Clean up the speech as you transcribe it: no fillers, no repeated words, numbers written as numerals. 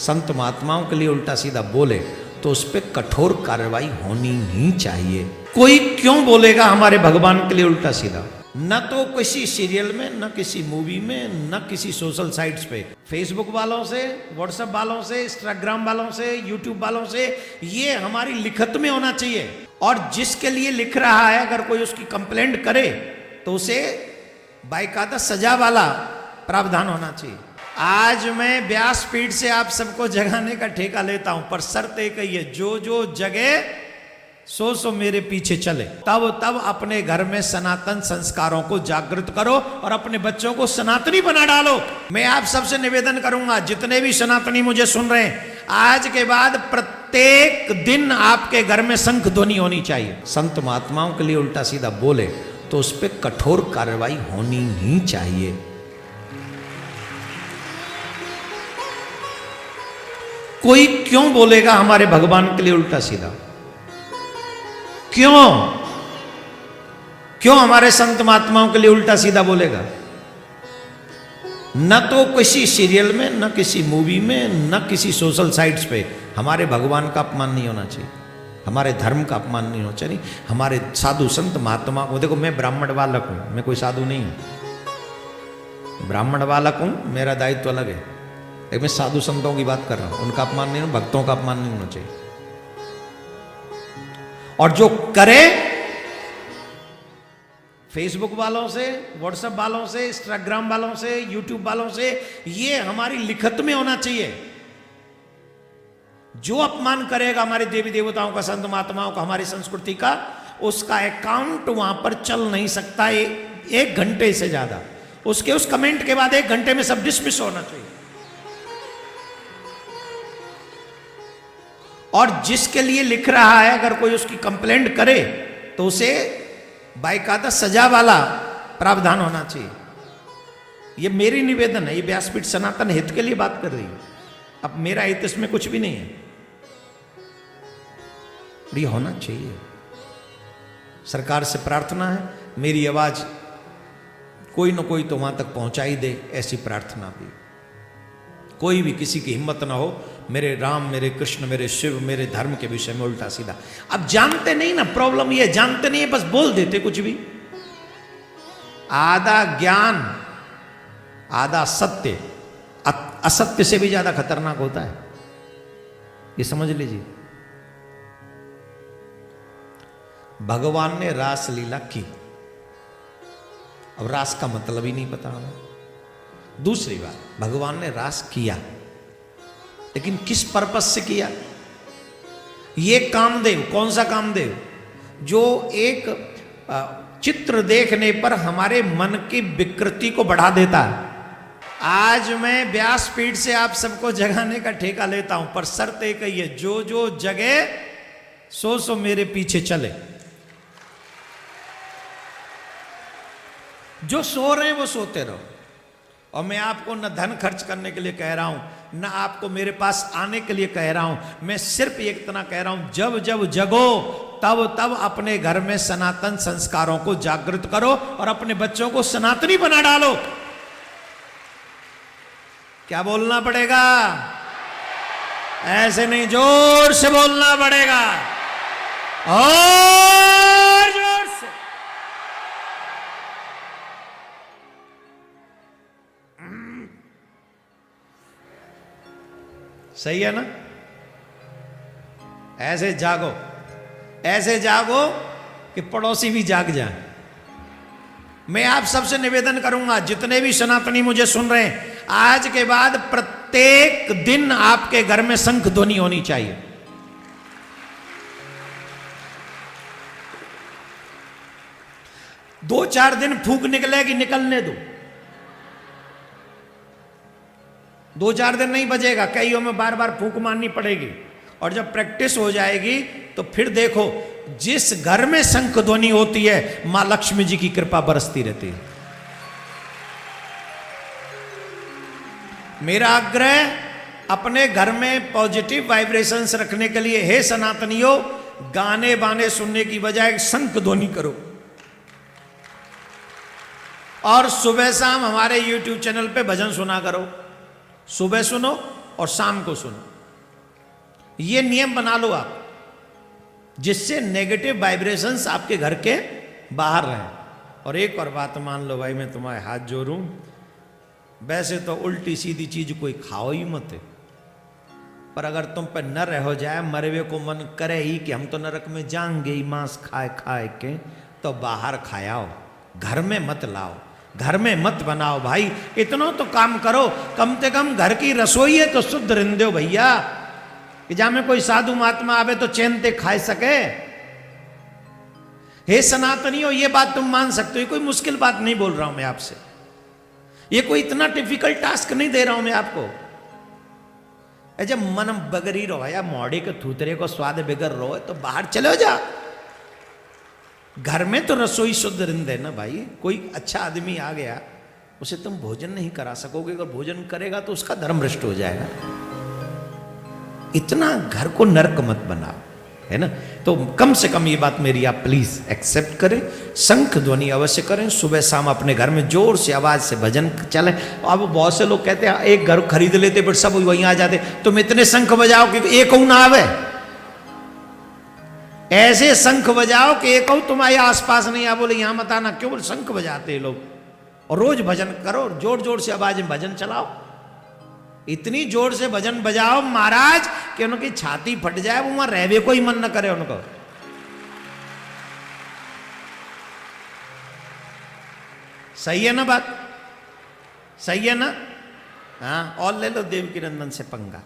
संत महात्माओं के लिए उल्टा सीधा बोले तो उस पर कठोर कार्रवाई होनी ही चाहिए। कोई क्यों बोलेगा हमारे भगवान के लिए उल्टा सीधा? न तो किसी सीरियल में, न किसी मूवी में, न किसी सोशल साइट्स पे। फेसबुक वालों से, व्हाट्सएप वालों से, इंस्टाग्राम वालों से, यूट्यूब वालों से, ये हमारी लिखत में होना चाहिए। और जिसके लिए लिख रहा है अगर कोई उसकी कंप्लेंट करे तो उसे बाकायदा सजा वाला प्रावधान होना चाहिए। आज मैं व्यासपीठ से आप सबको जगाने का ठेका लेता हूं, पर शर्त एक ही है, जो जो जगे सो मेरे पीछे चले। तब तब अपने घर में सनातन संस्कारों को जागृत करो और अपने बच्चों को सनातनी बना डालो। मैं आप सबसे निवेदन करूंगा, जितने भी सनातनी मुझे सुन रहे हैं, आज के बाद प्रत्येक दिन आपके घर में शंख ध्वनि होनी चाहिए। संत महात्माओं के लिए उल्टा सीधा बोले तो उस पर कठोर कार्रवाई होनी ही चाहिए। कोई क्यों बोलेगा हमारे भगवान के लिए उल्टा सीधा? क्यों क्यों हमारे संत महात्माओं के लिए उल्टा सीधा बोलेगा? न तो किसी सीरियल में, न किसी मूवी में, न किसी सोशल साइट्स पे हमारे भगवान का अपमान नहीं होना चाहिए, हमारे धर्म का अपमान नहीं होना चाहिए, हमारे साधु संत महात्मा को। देखो, मैं ब्राह्मण बालक हूं, मैं कोई साधु नहीं हूं, ब्राह्मण बालक हूं, मेरा दायित्व अलग है। लेकिन मैं साधु संतों की बात कर रहा हूं, उनका अपमान नहीं, भक्तों का अपमान नहीं होना चाहिए। और जो करे फेसबुक वालों से, व्हाट्सएप वालों से, इंस्टाग्राम वालों से, यूट्यूब वालों से, ये हमारी लिखत में होना चाहिए। जो अपमान करेगा हमारे देवी देवताओं का, संत महात्माओं का, हमारी संस्कृति का, उसका अकाउंट वहां पर चल नहीं सकता एक घंटे से ज्यादा। उसके उस कमेंट के बाद 1 घंटे में सब डिसमिस होना चाहिए। और जिसके लिए लिख रहा है अगर कोई उसकी कंप्लेंट करे तो उसे बाकायदा सजा वाला प्रावधान होना चाहिए। ये मेरी निवेदन है, ये व्यासपीठ सनातन हित के लिए बात कर रही है। अब मेरा हित इसमें कुछ भी नहीं है, ये होना चाहिए। सरकार से प्रार्थना है, मेरी आवाज कोई न कोई तो वहां तक पहुंचा ही दे, ऐसी प्रार्थना भी। कोई भी किसी की हिम्मत ना हो मेरे राम, मेरे कृष्ण, मेरे शिव, मेरे धर्म के विषय में उल्टा सीधा। अब जानते नहीं ना, प्रॉब्लम ये जानते नहीं है, बस बोल देते कुछ भी। आधा ज्ञान, आधा सत्य असत्य से भी ज्यादा खतरनाक होता है, ये समझ लीजिए। भगवान ने रास लीला की, अब रास का मतलब ही नहीं पता हमें। दूसरी बात, भगवान ने रास किया, लेकिन किस पर्पस से किया? ये कामदेव, कौन सा कामदेव? जो एक चित्र देखने पर हमारे मन की विकृति को बढ़ा देता है। आज मैं व्यासपीठ से आप सबको जगाने का ठेका लेता हूं, पर शर्त एक ही है, जो जो जगे सो मेरे पीछे चले। जो सो रहे हैं वो सोते रहो। और मैं आपको न धन खर्च करने के लिए कह रहा हूं, न आपको मेरे पास आने के लिए कह रहा हूं। मैं सिर्फ एक इतना कह रहा हूं, जब जब जगो तब तब अपने घर में सनातन संस्कारों को जागृत करो और अपने बच्चों को सनातनी बना डालो। क्या बोलना पड़ेगा? ऐसे नहीं, जोर से बोलना पड़ेगा, और जोर से। सही है ना? ऐसे जागो, ऐसे जागो कि पड़ोसी भी जाग जाए। मैं आप सबसे निवेदन करूंगा, जितने भी सनातनी मुझे सुन रहे हैं, आज के बाद प्रत्येक दिन आपके घर में शंख ध्वनि होनी चाहिए। दो चार दिन फूंक निकलेगी, निकलने दो। 2-4 दिन नहीं बजेगा, कईयों में बार बार फूंक मारनी पड़ेगी। और जब प्रैक्टिस हो जाएगी तो फिर देखो, जिस घर में शंख ध्वनि होती है, मां लक्ष्मी जी की कृपा बरसती रहती है। मेरा आग्रह, अपने घर में पॉजिटिव वाइब्रेशंस रखने के लिए, हे सनातनियों, गाने बाने सुनने की बजाय शंख ध्वनि करो। और सुबह शाम हमारे YouTube चैनल पे भजन सुना करो। सुबह सुनो, और शाम को सुनो। ये नियम बना लो आप, जिससे नेगेटिव वाइब्रेशंस आपके घर के बाहर रहें। और एक और बात मान लो भाई, मैं तुम्हारे हाथ जोड़ूं, वैसे तो उल्टी सीधी चीज कोई खाओ ही मत, पर अगर तुम पर न रह जाए, मरवे को मन करे ही कि हम तो नरक में जाएंगे ही मांस खाए खाए के, तो बाहर खायाओ, घर में मत लाओ, घर में मत बनाओ भाई। इतना तो काम करो, कम से कम घर की रसोई है तो शुद्ध रिंदो भैया, कि जहां में कोई साधु महात्मा आवे तो चैन ते खाए सके। हे सनातनियों, ये बात तुम मान सकते हो, कोई मुश्किल बात नहीं बोल रहा हूं मैं आपसे, ये कोई इतना डिफिकल्ट टास्क नहीं दे रहा हूं मैं आपको। जब मन बगरी रहो या मोड़े के थूतरे को स्वाद बिगड़ रहो तो बाहर चले जा, घर में तो रसोई शुद्ध रिंदे ना भाई। कोई अच्छा आदमी आ गया, उसे तुम भोजन नहीं करा सकोगे, अगर भोजन करेगा तो उसका धर्म भ्रष्ट हो जाएगा। इतना घर को नरक मत बनाओ, है ना। तो कम से कम ये बात मेरी आप प्लीज एक्सेप्ट करें। शंख ध्वनि अवश्य करें, सुबह शाम अपने घर में जोर से आवाज से भजन चले। अब बहुत से लोग कहते हैं एक घर खरीद लेते फिर सब वहीं आ जाते, तुम इतने शंख बजाओ कि एक ना आवे, ऐसे शंख बजाओ कि एक तुम्हारे आसपास नहीं आ। बोले यहां मत आना, क्यों? बोले शंख बजाते लोग। और रोज भजन करो, जोर जोर से आवाज में भजन चलाओ, इतनी जोर से भजन बजाओ महाराज कि उनकी छाती फट जाए, वो वहां रहवे को ही मन न करे उनको। सही है ना बात? सही है ना? हाँ, और ले लो देवकी नंदन से पंगा।